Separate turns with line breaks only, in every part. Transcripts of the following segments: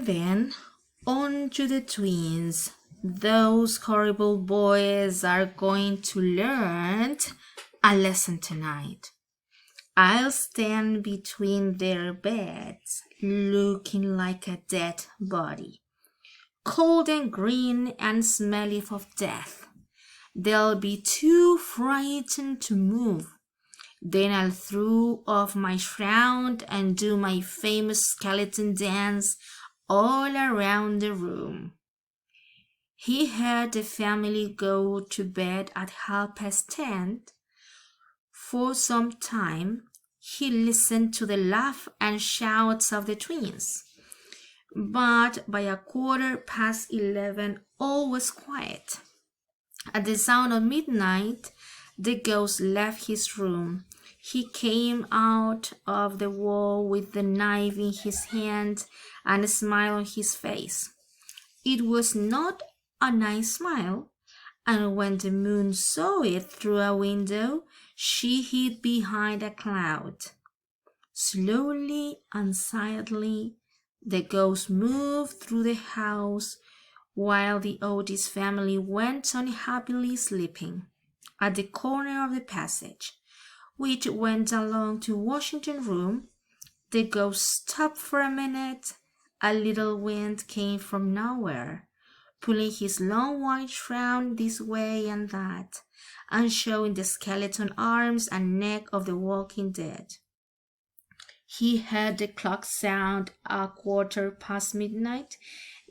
And then on to the twins. Those horrible boys are going to learn a lesson tonight. I'll stand between their beds, looking like a dead body, cold and green and smelly of death. They'll be too frightened to move. Then I'll throw off my shroud and do my famous skeleton dance all around the room. He heard the family go to bed at 10:30. For some time, he listened to the laugh and shouts of the twins. But by 11:15, all was quiet. At the sound of midnight, the ghost left his room. He came out of the wall with the knife in his hand and a smile on his face. It was not a nice smile, and when the moon saw it through a window, she hid behind a cloud. Slowly and silently, the ghost moved through the house while the Otis family went on happily sleeping. At the corner of the passage, which went along to Washington room, the ghost stopped for a minute. A little wind came from nowhere, pulling his long white shroud this way and that, and showing the skeleton arms and neck of the walking dead. He heard the clock sound midnight,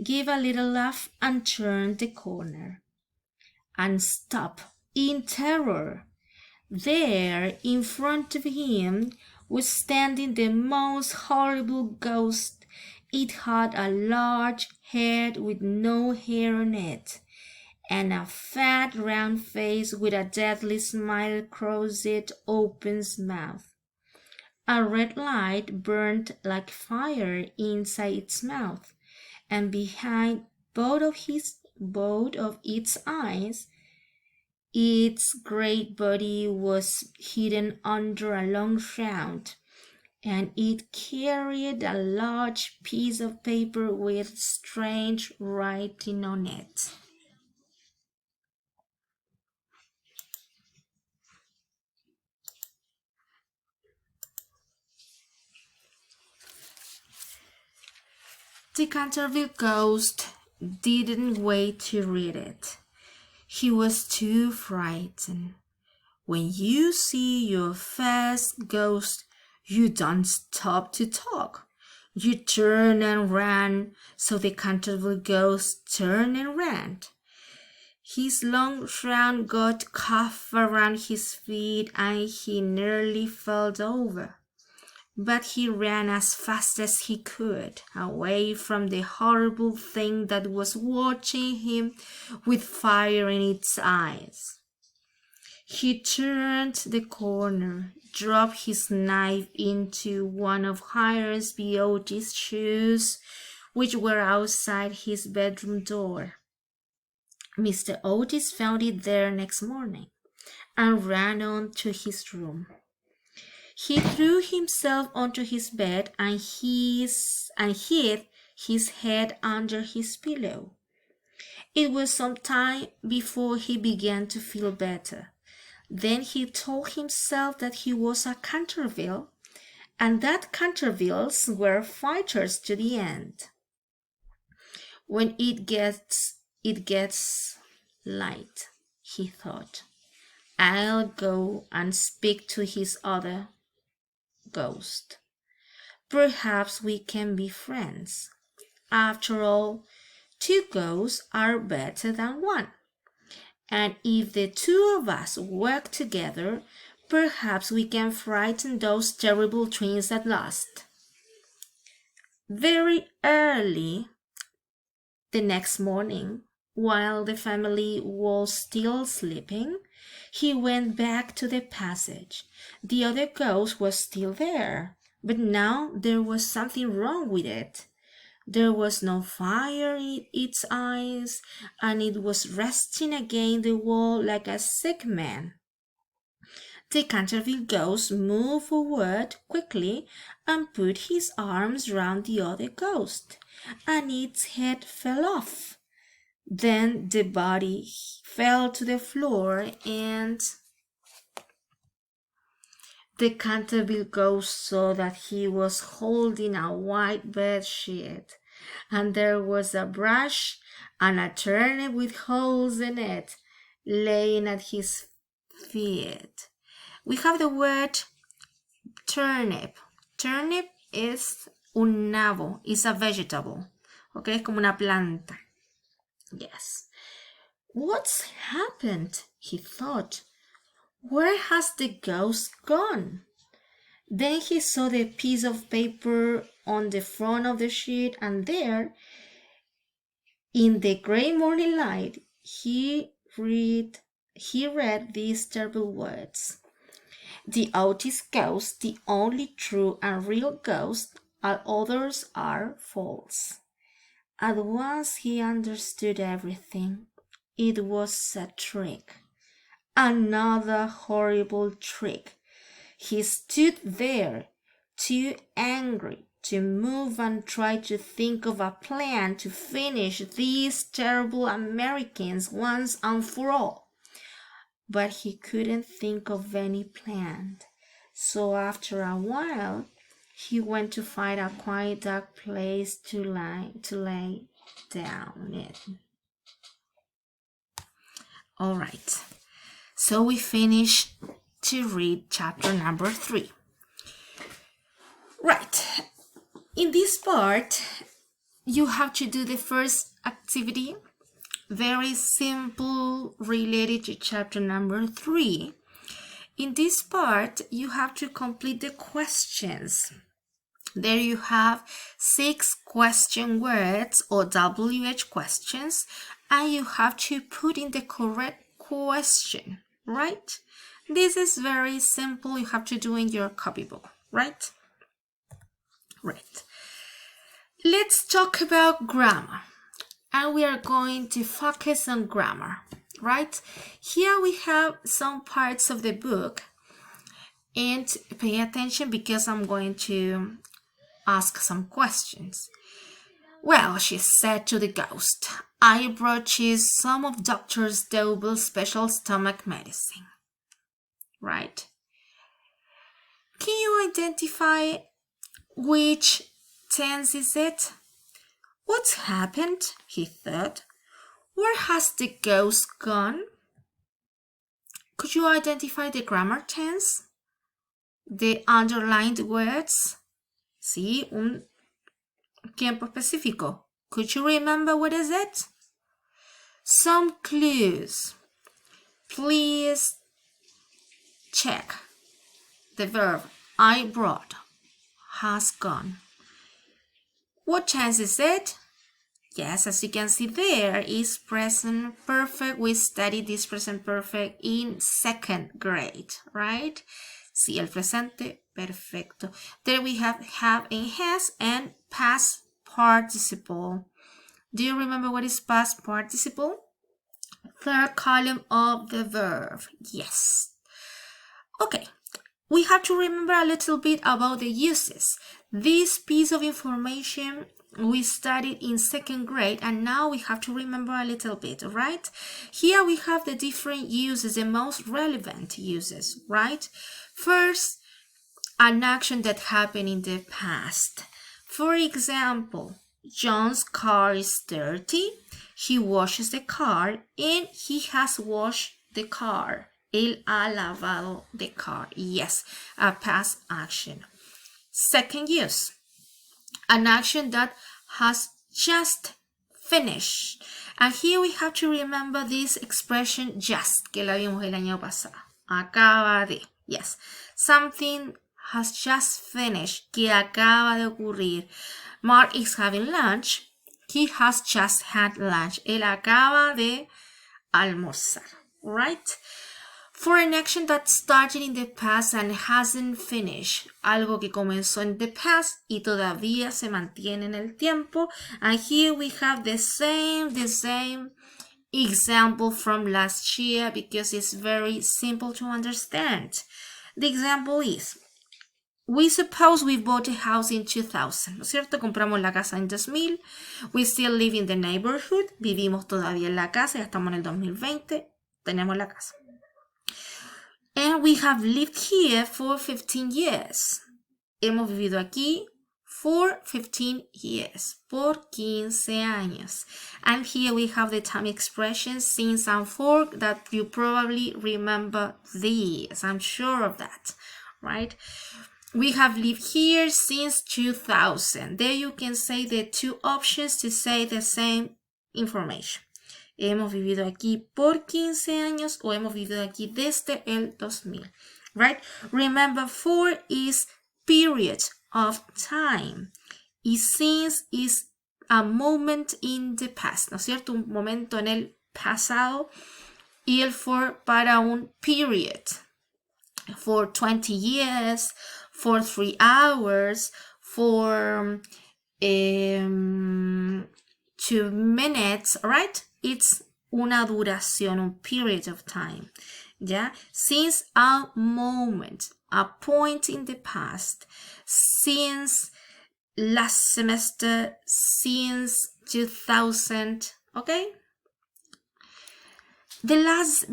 gave a little laugh, and turned the corner, and stopped in terror. There, in front of him, was standing the most horrible ghost. It had a large head with no hair on it, and a fat round face with a deadly smile across its open mouth. A red light burned like fire inside its mouth, and behind both of its eyes, its great body was hidden under a long shroud, and it carried a large piece of paper with strange writing on it. The Canterville Ghost didn't wait to read it. He was too frightened. When you see your first ghost, you don't stop to talk. You turn and run. So the Canterville Ghost turned and ran. His long shroud got caught around his feet and he nearly fell over. But he ran as fast as he could, away from the horrible thing that was watching him with fire in its eyes. He turned the corner, dropped his knife into one of Hiram Otis's shoes, which were outside his bedroom door. Mr. Otis found it there next morning and ran on to his room. He threw himself onto his bed and hid his head under his pillow. It was some time before he began to feel better. Then he told himself that he was a Canterville, and that Cantervilles were fighters to the end. When it gets light, he thought, I'll go and speak to his other ghost. Perhaps we can be friends. After all, two ghosts are better than one. And if the two of us work together, perhaps we can frighten those terrible twins at last. Very early the next morning, while the family was still sleeping, he went back to the passage. The other ghost was still there, but now there was something wrong with it. There was no fire in its eyes, and it was resting against the wall like a sick man. The Canterville Ghost moved forward quickly and put his arms round the other ghost, and its head fell off. Then the body fell to the floor, and the Canterville Ghost saw that he was holding a white bed sheet, and there was a brush and a turnip with holes in it laying at his feet. We have the word turnip. Turnip is un nabo, is a vegetable. Okay, es como una planta. Yes. What's happened? He thought. Where has the ghost gone? Then he saw the piece of paper on the front of the sheet, and there, in the gray morning light, he read these terrible words. The Otis ghost, the only true and real ghost, all others are false. At once he understood everything. It was a trick. Another horrible trick. He stood there, too angry to move and try to think of a plan to finish these terrible Americans once and for all. But he couldn't think of any plan. So after a while, he went to find a quiet dark place to lay down in. All right. So we finish to read chapter number 3. Right. In this part, you have to do the first activity, very simple, related to chapter number 3. In this part, you have to complete the questions. There you have 6 question words or WH questions, and you have to put in the correct question, right? This is very simple. You have to do in your copybook, right? Right. Let's talk about grammar. And we are going to focus on grammar, right? Here we have some parts of the book, and pay attention because I'm going to ask some questions. Well, she said to the ghost, I brought you some of Dr. Doble's special stomach medicine. Right? Can you identify which tense is it? What's happened? He thought. Where has the ghost gone? Could you identify the grammar tense? The underlined words? Sí, un tiempo específico. Could you remember what is it? Some clues. Please check. The verb I brought has gone. What tense is it? Yes, as you can see there is present perfect. We studied this present perfect in 2nd grade, right? Sí, el presente perfecto. There we have and has and past participle. Do you remember what is past participle? 3rd column of the verb. Yes. Okay. We have to remember a little bit about the uses. This piece of information we studied in 2nd grade, and now we have to remember a little bit, right? Here we have the different uses, the most relevant uses, right? First, an action that happened in the past. For example, John's car is dirty. He washes the car, and he has washed the car. Él ha lavado the car. Yes, a past action. Second use, an action that has just finished. And here we have to remember this expression just, que la vimos el año pasado. Acaba de. Yes, something has just finished, que acaba de ocurrir. Mark is having lunch. He has just had lunch. Él acaba de almorzar, right? For an action that started in the past and hasn't finished, algo que comenzó en the past y todavía se mantiene en el tiempo. And here we have the same example from last year because it's very simple to understand. The example is, we suppose we bought a house in 2000, ¿no es cierto? Compramos la casa en 2000. We still live in the neighborhood. Vivimos todavía en la casa, ya estamos en el 2020. Tenemos la casa. And we have lived here for 15 years. Hemos vivido aquí for 15 years. Por 15 años. And here we have the time expression since and for that you probably remember these. I'm sure of that, right? We have lived here since 2000. There you can say the two options to say the same information. Hemos vivido aquí por 15 años o hemos vivido aquí desde el 2000. Right? Remember, for is period of time. Y since is a moment in the past. ¿No es cierto? Un momento en el pasado. Y el for para un period. For 20 years. For 3 hours, for 2 minutes, right? It's una duración, un period of time, ¿ya? Since a moment, a point in the past, since last semester, since 2000, okay? The last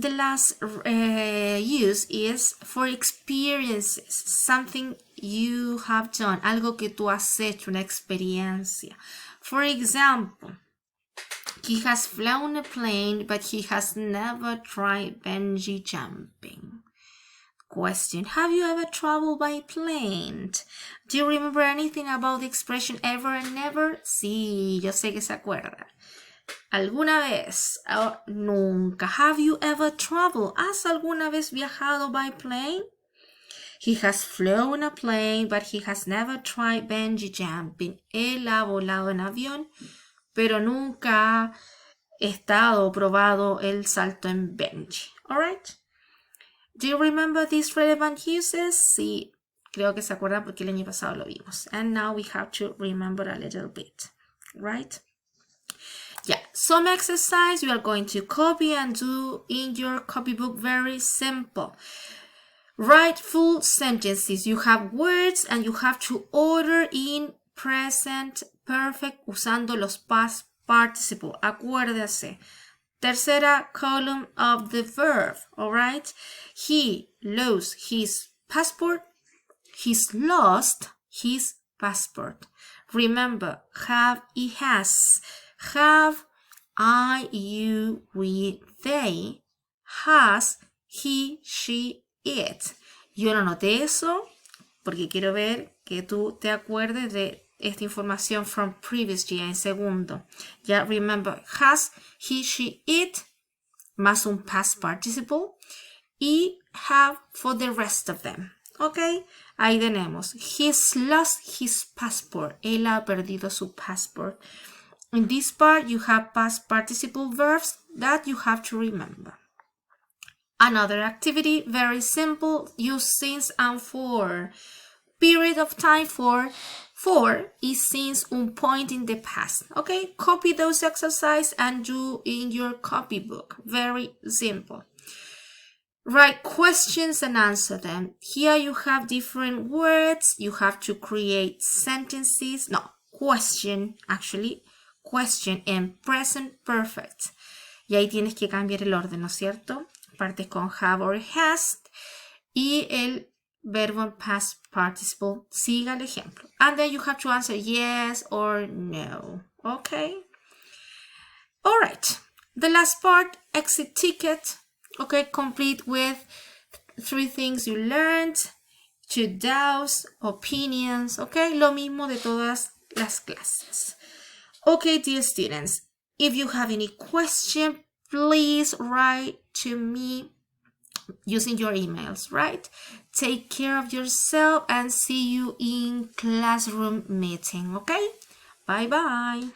use is for experiences, something you have done, algo que tú has hecho, una experiencia. For example, he has flown a plane, but he has never tried bungee jumping. Question, have you ever traveled by plane? Do you remember anything about the expression ever and never? Sí, yo sé que se acuerda. ¿Alguna vez? Nunca. Have you ever traveled? ¿Has alguna vez viajado by plane? He has flown a plane, but he has never tried bungee jumping. Él ha volado en avión, pero nunca ha estado o probado el salto en bungee. Alright? Do you remember these relevant uses? Sí, creo que se acuerdan porque el año pasado lo vimos. And now we have to remember a little bit. Right? Yeah, some exercise you are going to copy and do in your copybook. Very simple. Write full sentences. You have words and you have to order in present perfect usando los past participle. Acuérdese. Tercera column of the verb. All right. He lost his passport. He's lost his passport. Remember, have, he has. Have, I, you, we, they, has, he, she, it. Yo no noté eso porque quiero ver que tú te acuerdes de esta información from previous year en segundo. Ya, remember, has, he, she, it, más un past participle y have for the rest of them. Ok, ahí tenemos. He's lost his passport. Él ha perdido su passport. In this part, you have past participle verbs that you have to remember. Another activity, very simple, use since and for. Period of time for is since un point in the past. Okay, copy those exercises and do in your copybook. Very simple. Write questions and answer them. Here you have different words. You have to create sentences. No, question, actually. Question en present perfect. Y ahí tienes que cambiar el orden, ¿no es cierto? Partes con have or has. Y el verbo en past participle. Siga el ejemplo. And then you have to answer yes or no. Okay? Alright. The last part, exit ticket. Okay, complete with 3 things you learned. 2 doubts, opinions. Okay, lo mismo de todas las clases. Okay, dear students, if you have any question, please write to me using your emails, right? Take care of yourself and see you in classroom meeting, okay? Bye-bye.